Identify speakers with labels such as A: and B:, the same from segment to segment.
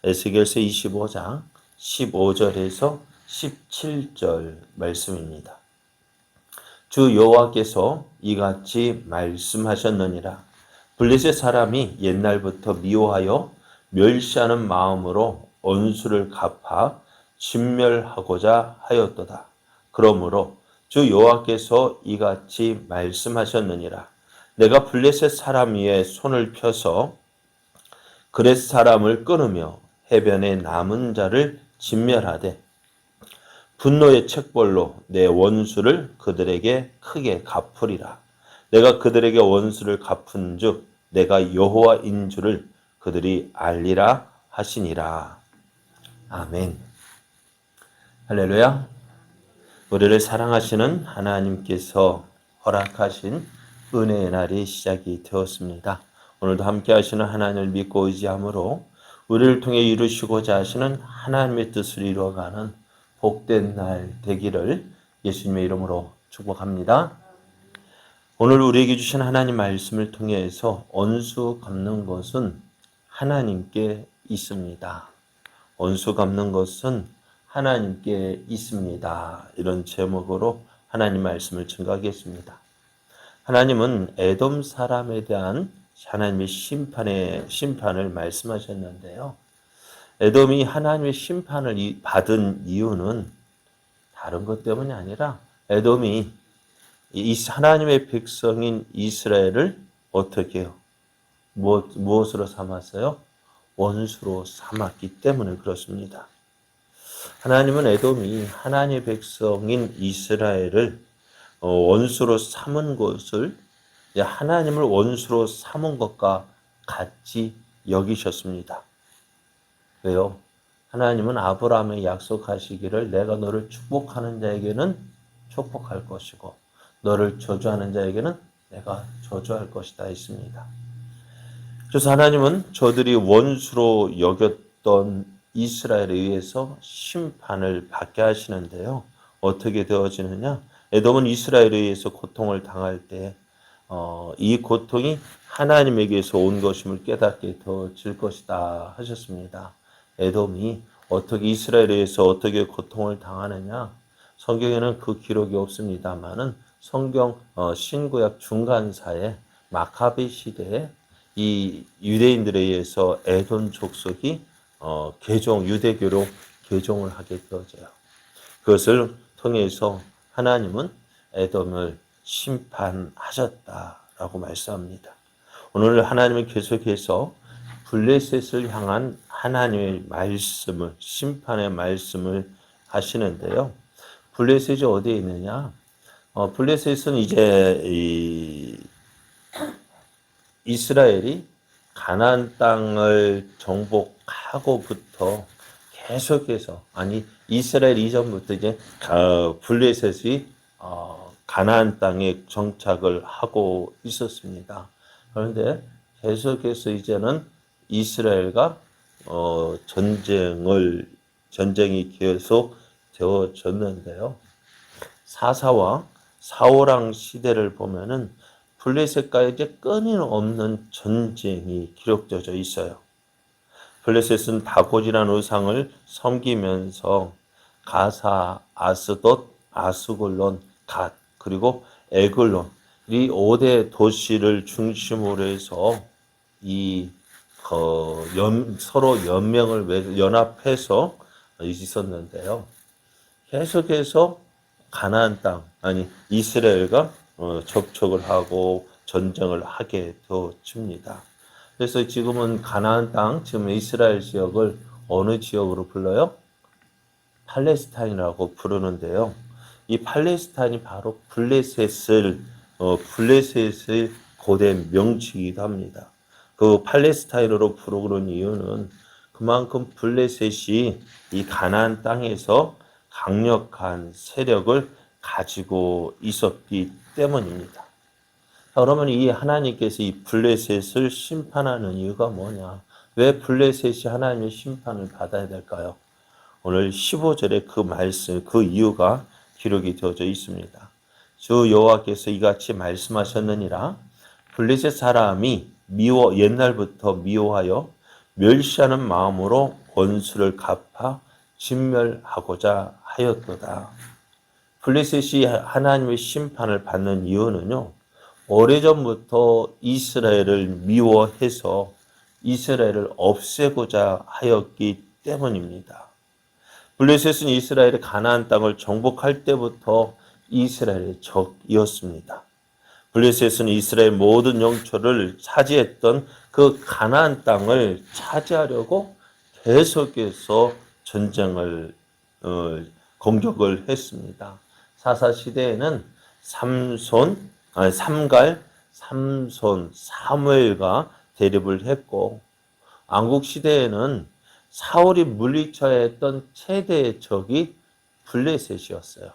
A: 에스겔서 25장 15절에서 17절 말씀입니다. 주 여호와께서 이같이 말씀하셨느니라. 블레셋 사람이 옛날부터 미워하여 멸시하는 마음으로 원수를 갚아 진멸하고자 하였도다. 그러므로 주 여호와께서 이같이 말씀하셨느니라. 내가 블레셋 사람 위에 손을 펴서 그렛 사람을 끊으며 해변에 남은 자를 진멸하되 분노의 책벌로 내 원수를 그들에게 크게 갚으리라. 내가 그들에게 원수를 갚은즉 내가 여호와인 줄을 그들이 알리라 하시니라. 아멘. 할렐루야. 우리를 사랑하시는 하나님께서 허락하신 은혜의 날이 시작이 되었습니다. 오늘도 함께 하시는 하나님을 믿고 의지함으로 우리를 통해 이루시고자 하시는 하나님의 뜻을 이루어가는 복된 날 되기를 예수님의 이름으로 축복합니다. 오늘 우리에게 주신 하나님 말씀을 통해서 원수 갚는 것은 하나님께 있습니다. 원수 갚는 것은 하나님께 있습니다. 이런 제목으로 하나님 말씀을 증거하겠습니다. 하나님은 에돔 사람에 대한 하나님의 심판을 말씀하셨는데요. 에돔이 하나님의 심판을 받은 이유는 다른 것 때문이 아니라 에돔이 하나님의 백성인 이스라엘을 어떻게 해요? 무엇으로 삼았어요? 원수로 삼았기 때문에 그렇습니다. 하나님은 에돔이 하나님의 백성인 이스라엘을 원수로 삼은 것을 하나님을 원수로 삼은 것과 같이 여기셨습니다. 왜요? 하나님은 아브라함에 약속하시기를 내가 너를 축복하는 자에게는 축복할 것이고 너를 저주하는 자에게는 내가 저주할 것이다 했습니다. 그래서 하나님은 저들이 원수로 여겼던 이스라엘에 의해서 심판을 받게 하시는데요. 어떻게 되어지느냐? 에돔은 이스라엘에 의해서 고통을 당할 때 이 고통이 하나님에게서 온 것임을 깨닫게 되어질 것이다 하셨습니다. 에돔이 어떻게 이스라엘에 의해서 어떻게 고통을 당하느냐? 성경에는 그 기록이 없습니다만은 성경 신구약 중간사에 마카비 시대에 이 유대인들에 의해서 에돔 족속이 유대교로 개종을 하게 되어져요. 그것을 통해서 하나님은 에돔을 심판하셨다라고 말씀합니다. 오늘 하나님은 계속해서 블레셋을 향한 하나님의 말씀을, 심판의 말씀을 하시는데요. 블레셋이 어디에 있느냐? 블레셋은 이제 이스라엘이 가나안 땅을 정복하고부터 계속해서 이스라엘 이전부터 이제 블레셋이 가나안 땅에 정착을 하고 있었습니다. 그런데 계속해서 이제는 이스라엘과 전쟁이 계속 되어졌는데요. 사사와 사오랑 시대를 보면은 블레셋과 이제 끊임없는 전쟁이 기록되어져 있어요. 블레셋은 다곤이라는 우상을 섬기면서 가사, 아스돗, 아스글론, 갓, 그리고 에글론 이 5대 도시를 중심으로 해서 서로 연합해서 있었는데요. 계속해서 가나안 땅, 이스라엘과 접촉을 하고 전쟁을 하게 되어집니다. 그래서 지금은 가나안 땅, 지금 이스라엘 지역을 어느 지역으로 불러요? 팔레스타인이라고 부르는데요. 이 팔레스타인이 바로 블레셋의 고대 명칭이기도 합니다. 그 팔레스타인으로 부르는 이유는 그만큼 블레셋이 이 가나안 땅에서 강력한 세력을 가지고 있었기 때문입니다. 그러면 이 하나님께서 이 블레셋을 심판하는 이유가 뭐냐? 왜 블레셋이 하나님의 심판을 받아야 될까요? 오늘 15절에 그 말씀, 그 이유가 기록이 되어져 있습니다. 주 여호와께서 이같이 말씀하셨느니라. 블레셋 사람이 옛날부터 미워하여 멸시하는 마음으로 원수를 갚아 진멸하고자 하였도다. 블레셋이 하나님의 심판을 받는 이유는요, 오래전부터 이스라엘을 미워해서 이스라엘을 없애고자 하였기 때문입니다. 블레셋은 이스라엘의 가나안 땅을 정복할 때부터 이스라엘의 적이었습니다. 블레셋은 이스라엘 모든 영토를 차지했던 그 가나안 땅을 차지하려고 계속해서 전쟁을 공격을 했습니다. 사사 시대에는 삼갈, 삼손, 사무엘과 대립을 했고, 왕국 시대에는 사울이 물리쳐야 했던 최대의 적이 블레셋이었어요.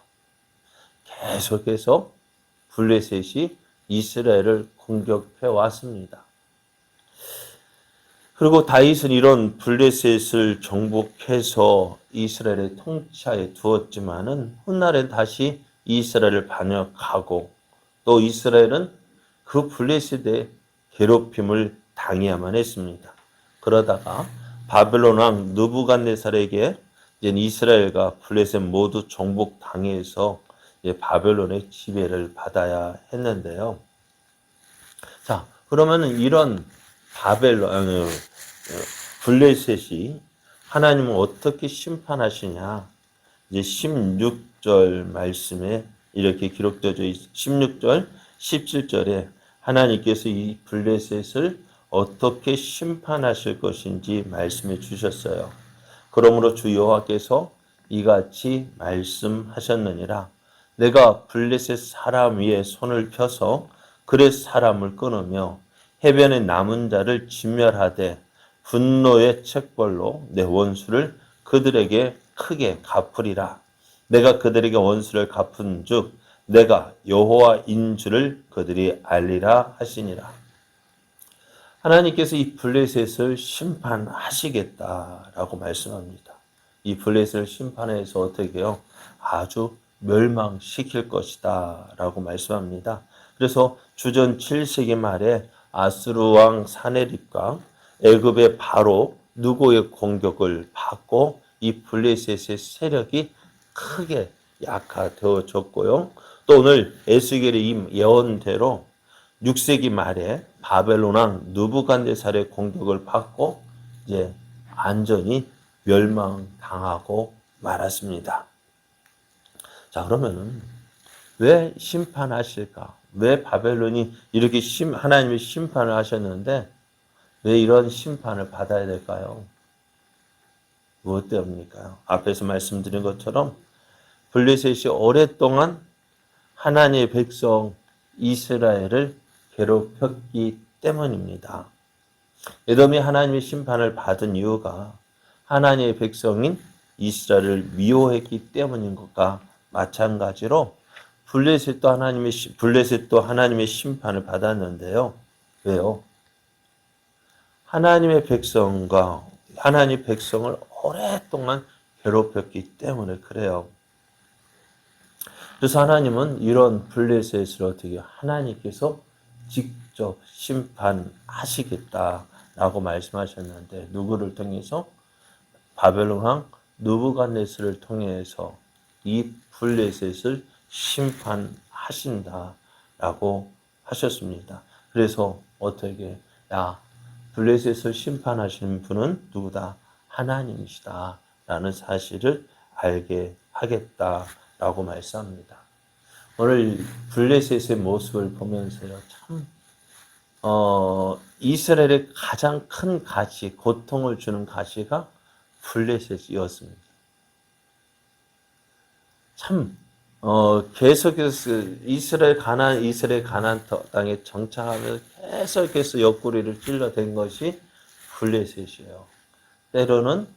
A: 계속해서 블레셋이 이스라엘을 공격해 왔습니다. 그리고 다윗은 이런 블레셋을 정복해서 이스라엘의 통치하에 두었지만은 훗날엔 다시 이스라엘을 반역하고 또 이스라엘은 그 블레셋의 괴롭힘을 당해야만 했습니다. 그러다가 바벨론 왕 느부갓네살에게 이스라엘과 블레셋 모두 정복당해서 바벨론의 지배를 받아야 했는데요. 자, 그러면은 이런 블레셋이 하나님은 어떻게 심판하시냐? 이제 16절 말씀에 이렇게 기록되어 있습니다. 16절, 17절에 하나님께서 이 블레셋을 어떻게 심판하실 것인지 말씀해 주셨어요. 그러므로 주 여호와께서 이같이 말씀하셨느니라. 내가 블레셋 사람 위에 손을 펴서 그렛 사람을 끊으며 해변의 남은 자를 진멸하되 분노의 책벌로 내 원수를 그들에게 크게 갚으리라. 내가 그들에게 원수를 갚은즉 내가 여호와인 줄을 그들이 알리라 하시니라. 하나님께서 이 블레셋을 심판하시겠다라고 말씀합니다. 이 블레셋을 심판해서 어떻게 해요? 아주 멸망시킬 것이다 라고 말씀합니다. 그래서 주전 7세기 말에 아수르 왕 사네립과 애굽의 바로 누고의 공격을 받고 이 블레셋의 세력이 크게 약화되어졌고요. 또 오늘 에스겔의 예언대로 6세기 말에 바벨론 왕 느부갓네살의 공격을 받고 이제 완전히 멸망당하고 말았습니다. 자, 그러면은 왜 심판하실까? 왜 바벨론이 이렇게 하나님이 심판을 하셨는데 왜 이런 심판을 받아야 될까요? 무엇 때문일까요? 앞에서 말씀드린 것처럼 블레셋이 오랫동안 하나님의 백성 이스라엘을 괴롭혔기 때문입니다. 에돔이 하나님의 심판을 받은 이유가 하나님의 백성인 이스라엘을 미워했기 때문인 것과 마찬가지로 블레셋도 하나님의 심판을 받았는데요. 왜요? 하나님의 백성을 오랫동안 괴롭혔기 때문에 그래요. 그래서 하나님은 이런 블레셋을 어떻게 하나님께서 직접 심판하시겠다라고 말씀하셨는데 누구를 통해서? 바벨론 왕 느부갓네살을 통해서 이 블레셋을 심판하신다라고 하셨습니다. 그래서 어떻게 블레셋을 심판하시는 분은 누구다? 하나님이시다라는 사실을 알게 하겠다라고 말씀합니다. 오늘 블레셋의 모습을 보면서요, 참 이스라엘의 가장 큰 가시, 고통을 주는 가시가 블레셋이었습니다. 참 계속해서 이스라엘 가나안 땅에 정착하면서 계속해서 옆구리를 찔러댄 것이 블레셋이에요. 때로는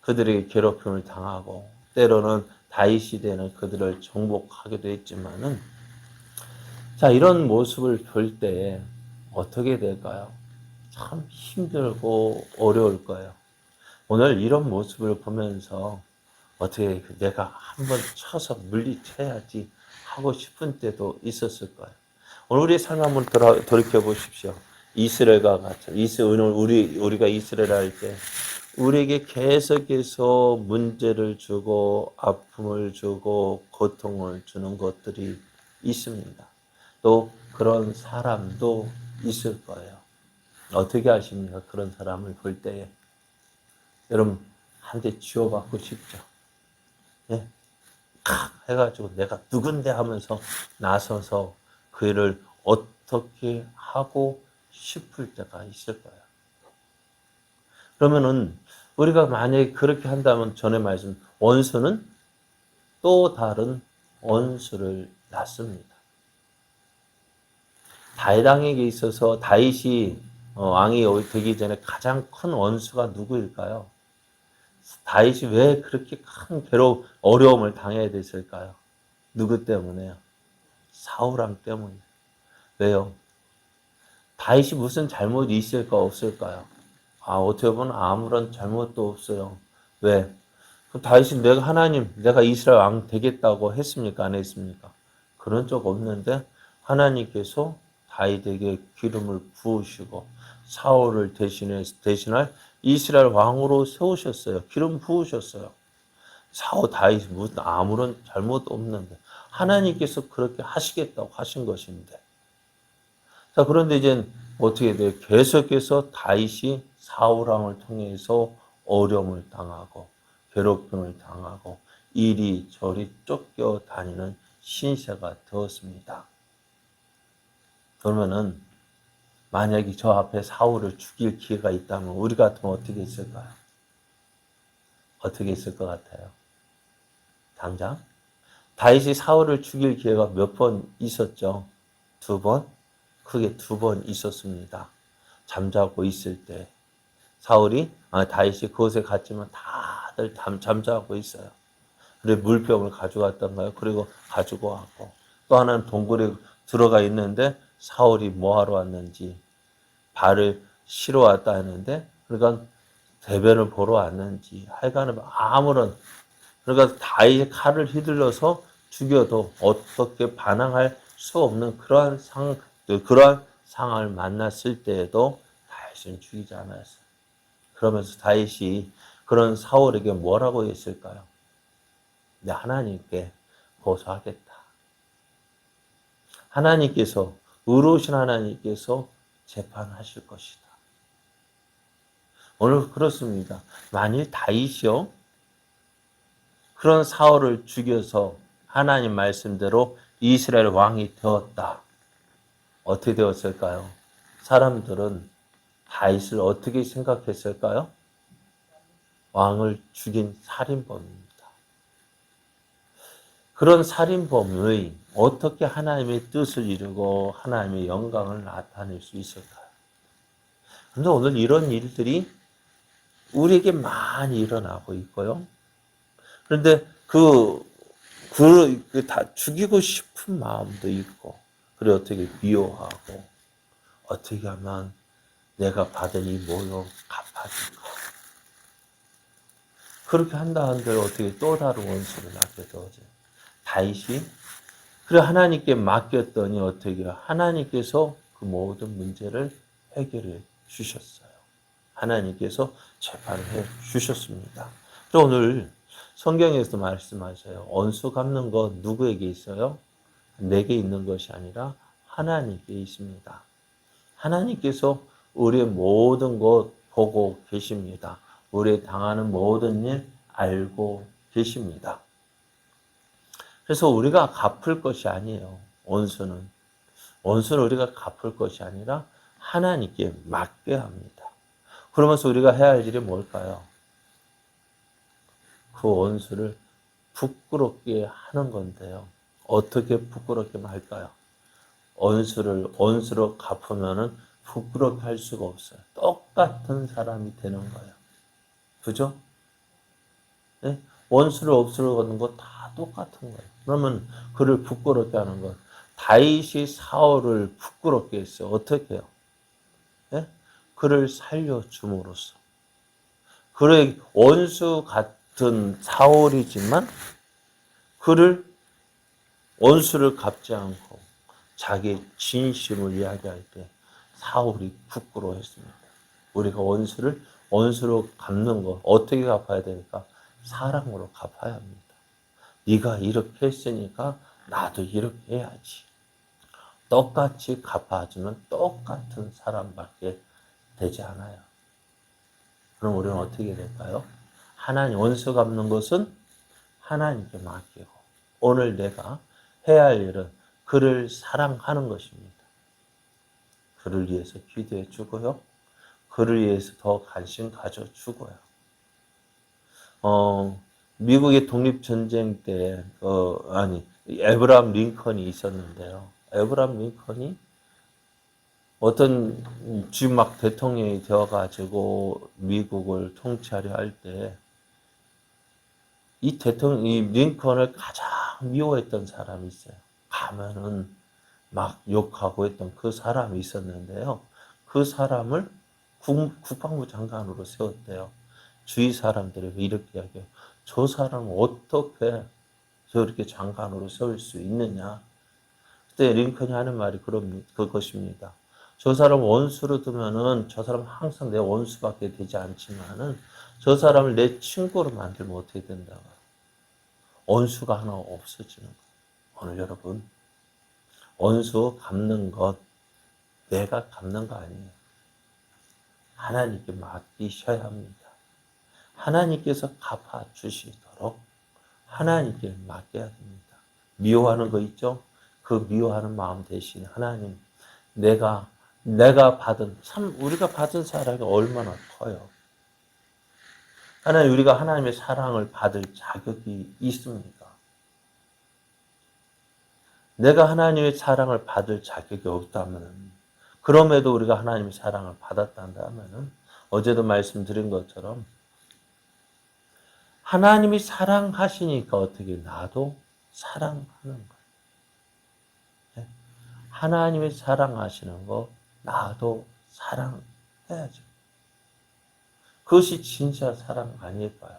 A: 그들에게 괴롭힘을 당하고 때로는 다윗 시대는 그들을 정복하기도 했지만은 자, 이런 모습을 볼 때 어떻게 될까요? 참 힘들고 어려울 거예요. 오늘 이런 모습을 보면서 어떻게 내가 한번 쳐서 물리쳐야지 하고 싶은 때도 있었을 거예요. 오늘 우리의 삶 한번 돌이켜 보십시오. 이스라엘과 같이 오늘 우리가 이스라엘 할 때 우리에게 계속해서 문제를 주고 아픔을 주고 고통을 주는 것들이 있습니다. 또 그런 사람도 있을 거예요. 어떻게 하십니까? 그런 사람을 볼 때에. 여러분, 한 대 쥐어받고 싶죠. 예? 칵 해가지고 내가 누군데 하면서 나서서 그 일을 어떻게 하고 싶을 때가 있을 거예요. 그러면은 우리가 만약에 그렇게 한다면 전에 말씀 원수는 또 다른 원수를 낳습니다. 다윗왕에게 있어서 다윗이 왕이 되기 전에 가장 큰 원수가 누구일까요? 다윗이 왜 그렇게 큰 어려움을 당해야 됐을까요? 누구 때문에요? 사울왕 때문이에요. 왜요? 다윗이 무슨 잘못이 있을까 없을까요? 어떻게 보면 아무런 잘못도 없어요. 왜? 다윗이 내가 하나님, 내가 이스라엘 왕 되겠다고 했습니까? 안 했습니까? 그런 적 없는데 하나님께서 다윗에게 기름을 부으시고 사울을 대신할 이스라엘 왕으로 세우셨어요. 기름 부으셨어요. 다윗이 무슨 아무런 잘못도 없는데 하나님께서 그렇게 하시겠다고 하신 것인데. 자, 그런데 이제 어떻게 돼요? 계속해서 다윗이 사울 왕을 통해서 어려움을 당하고 괴롭힘을 당하고 이리저리 쫓겨다니는 신세가 되었습니다. 그러면은 만약에 저 앞에 사울을 죽일 기회가 있다면 우리 같으면 어떻게 했을까요? 어떻게 했을 것 같아요? 당장? 다윗이 사울을 죽일 기회가 몇 번 있었죠? 2번? 크게 2번 있었습니다. 잠자고 있을 때 다윗이 그곳에 갔지만 다들 잠자고 있어요. 그리고 물병을 가져갔던가요? 그리고 가지고 왔고 또 하나는 동굴에 들어가 있는데 사울이 뭐하러 왔는지 발을 쉬러 왔다 했는데 그러니까 대변을 보러 왔는지 하여간에 그러니까 다윗의 칼을 휘둘러서 죽여도 어떻게 반항할 수 없는 그러한 상황을 만났을 때에도 다윗은 죽이지 않았어요. 그러면서 다윗이 그런 사울에게 뭐라고 했을까요? 내 하나님께 고소하겠다. 하나님께서 의로우신 하나님께서 재판하실 것이다. 오늘 그렇습니다. 만일 다윗이요 그런 사울을 죽여서 하나님 말씀대로 이스라엘 왕이 되었다. 어떻게 되었을까요? 사람들은 다윗을 어떻게 생각했을까요? 왕을 죽인 살인범입니다. 그런 살인범의 어떻게 하나님의 뜻을 이루고 하나님의 영광을 나타낼 수 있을까요? 그런데 오늘 이런 일들이 우리에게 많이 일어나고 있고요. 그런데 다 죽이고 싶은 마음도 있고, 그래 어떻게 미워하고, 어떻게 하면 내가 받은 이 모욕 갚아줄까? 그렇게 한다 한들 어떻게 또 다른 원수를 낳게 되어져요. 다윗이 그래 하나님께 맡겼더니 어떻게 하나님께서 그 모든 문제를 해결해 주셨어요. 하나님께서 재판을 해 주셨습니다. 오늘 성경에서 말씀하셔요. 원수 갚는 거 누구에게 있어요? 내게 있는 것이 아니라 하나님께 있습니다. 하나님께서 우리의 모든 것 보고 계십니다. 우리의 당하는 모든 일 알고 계십니다. 그래서 우리가 갚을 것이 아니에요. 원수는 우리가 갚을 것이 아니라 하나님께 맡겨야 합니다. 그러면서 우리가 해야 할 일이 뭘까요? 그 원수를 부끄럽게 하는 건데요. 어떻게 부끄럽게 할까요? 원수로 갚으면은 부끄럽게 할 수가 없어요. 똑같은 사람이 되는 거예요. 그죠? 네? 원수를 없애려는 거 다 똑같은 거예요. 그러면 그를 부끄럽게 하는 것. 다윗이 사울을 부끄럽게 했어요. 어떻게 해요? 네? 그를 살려줌으로써. 그의 원수 같은 사울이지만 원수를 갚지 않고 자기 진심을 이야기할 때 사울이 부끄러워했습니다. 우리가 원수를 원수로 갚는 거 어떻게 갚아야 되니까? 사랑으로 갚아야 합니다. 네가 이렇게 했으니까 나도 이렇게 해야지. 똑같이 갚아주면 똑같은 사람밖에 되지 않아요. 그럼 우리는 어떻게 될까요? 하나님 원수 갚는 것은 하나님께 맡기고 오늘 내가 해야 할 일은 그를 사랑하는 것입니다. 그를 위해서 기도해 주고요. 그를 위해서 더 관심 가져주고요. 미국의 독립전쟁 때, 에브라함 링컨이 있었는데요. 에브라함 링컨이 어떤, 지금 막 대통령이 되어가지고 미국을 통치하려 할 때, 이 링컨을 가장 미워했던 사람이 있어요. 가면은 막 욕하고 했던 그 사람이 있었는데요. 그 사람을 국방부 장관으로 세웠대요. 주위 사람들이 이렇게 이야기해요. 저 사람은 어떻게 저렇게 장관으로 세울 수 있느냐. 그때 링컨이 하는 말이 그것입니다. 저 사람 원수로 두면은 저 사람 항상 내 원수밖에 되지 않지만은 저 사람을 내 친구로 만들면 어떻게 된다고. 원수가 하나 없어지는 거예요. 오늘 여러분, 원수 갚는 것, 내가 갚는 거 아니에요. 하나님께 맡기셔야 합니다. 하나님께서 갚아주시도록 하나님께 맡겨야 됩니다. 미워하는 거 있죠? 그 미워하는 마음 대신 하나님, 우리가 받은 사랑이 얼마나 커요. 하나님, 우리가 하나님의 사랑을 받을 자격이 있습니까? 내가 하나님의 사랑을 받을 자격이 없다면, 그럼에도 우리가 하나님의 사랑을 받았다면, 어제도 말씀드린 것처럼, 하나님이 사랑하시니까 어떻게 나도 사랑하는 거예요. 하나님이 사랑하시는 거, 나도 사랑해야죠. 그것이 진짜 사랑 아닐까요?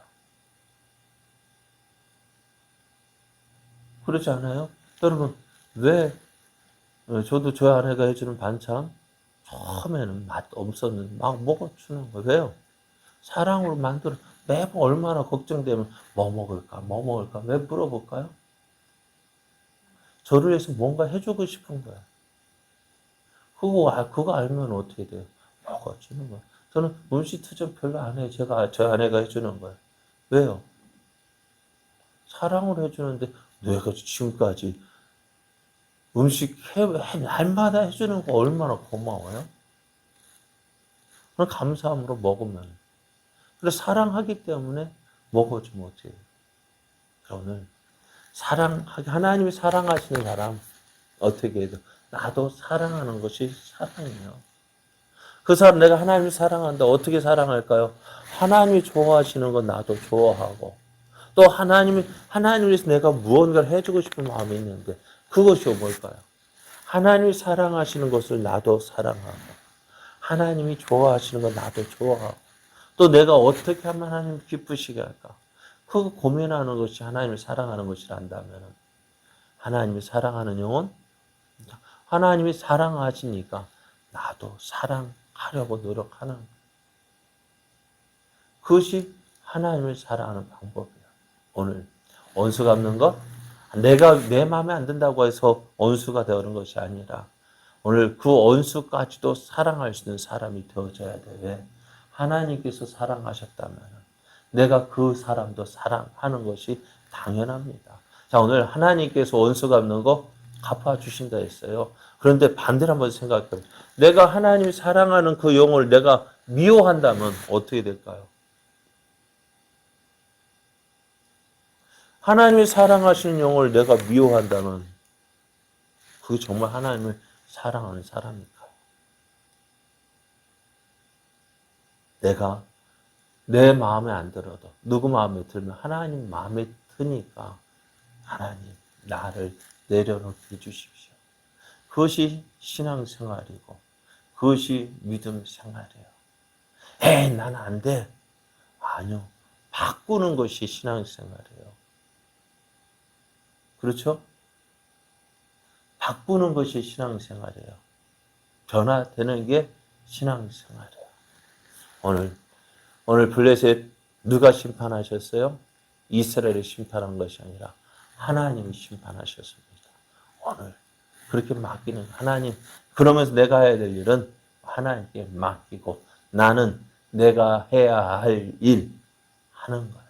A: 그렇지 않아요? 여러분, 왜, 저도 저희 아내가 해주는 반찬, 처음에는 맛 없었는데 막 먹어주는 거예요. 왜요? 사랑으로 매번 얼마나 걱정되면 뭐 먹을까? 왜 물어볼까요? 저를 위해서 뭔가 해주고 싶은 거야. 그거 알면 어떻게 돼요? 먹어주는 거야. 저는 음식 투정 별로 안 해요. 저희 아내가 해주는 거예요. 왜요? 사랑으로 해주는데 내가 지금까지 날마다 해주는 거 얼마나 고마워요? 그럼 감사함으로 먹으면. 그래서 사랑하기 때문에 먹어주면 어떻게 해요? 오늘 하나님이 사랑하시는 사람, 어떻게 해도 나도 사랑하는 것이 사랑이에요. 그 사람 내가 하나님을 사랑한다. 어떻게 사랑할까요? 하나님이 좋아하시는 건 나도 좋아하고, 또 하나님을 위해서 내가 무언가를 해주고 싶은 마음이 있는데, 그것이 뭘까요? 하나님이 사랑하시는 것을 나도 사랑하고, 하나님이 좋아하시는 건 나도 좋아하고, 또 내가 어떻게 하면 하나님 기쁘시게 할까? 그거 고민하는 것이 하나님을 사랑하는 것이란다면, 하나님이 사랑하는 영혼, 하나님이 사랑하시니까 나도 사랑하려고 노력하는 거예요. 그것이 하나님을 사랑하는 방법이에요. 오늘 원수 갚는 것, 내가 내 마음에 안 든다고 해서 원수가 되는 것이 아니라 오늘 그 원수까지도 사랑할 수 있는 사람이 되어져야 돼. 왜? 하나님께서 사랑하셨다면 내가 그 사람도 사랑하는 것이 당연합니다. 자, 오늘 하나님께서 원수 갚는 거 갚아주신다 했어요. 그런데 반대로 한번 생각해 보세요. 내가 하나님이 사랑하는 그 영혼을 내가 미워한다면 어떻게 될까요? 하나님이 사랑하시는 영혼을 내가 미워한다면 그게 정말 하나님을 사랑하는 사람일까요? 내가 내 마음에 안 들어도 누구 마음에 들면 하나님 마음에 드니까 하나님 나를 내려놓게 해주십시오. 그것이 신앙생활이고 그것이 믿음 생활이에요. 에이 나는 안 돼. 아니요. 바꾸는 것이 신앙생활이에요. 그렇죠? 바꾸는 것이 신앙생활이에요. 변화되는 게 신앙생활이에요. 오늘 오늘 블레셋 누가 심판하셨어요? 이스라엘이 심판한 것이 아니라 하나님이 심판하셨습니다. 오늘 그렇게 맡기는 하나님. 그러면서 내가 해야 될 일은 하나님께 맡기고 나는 내가 해야 할 일 하는 거예요.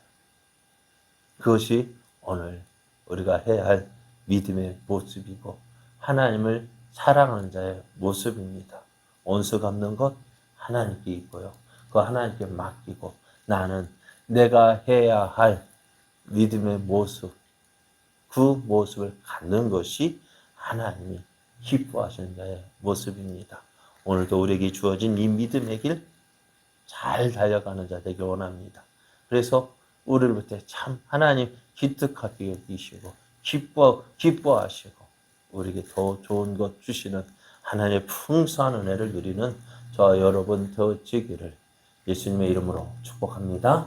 A: 그것이 오늘 우리가 해야 할 믿음의 모습이고 하나님을 사랑하는 자의 모습입니다. 원수 갚는 것 하나님께 있고요. 그 하나님께 맡기고 나는 내가 해야 할 믿음의 모습, 그 모습을 갖는 것이 하나님이 기뻐하시는 자의 모습입니다. 오늘도 우리에게 주어진 이 믿음의 길 잘 달려가는 자 되길 원합니다. 그래서 우리를 볼 때 참 하나님 기특하게 여기시고 기뻐하시고 우리에게 더 좋은 것 주시는 하나님의 풍성한 은혜를 누리는 저와 여러분 되어지기를 예수님의 이름으로 축복합니다.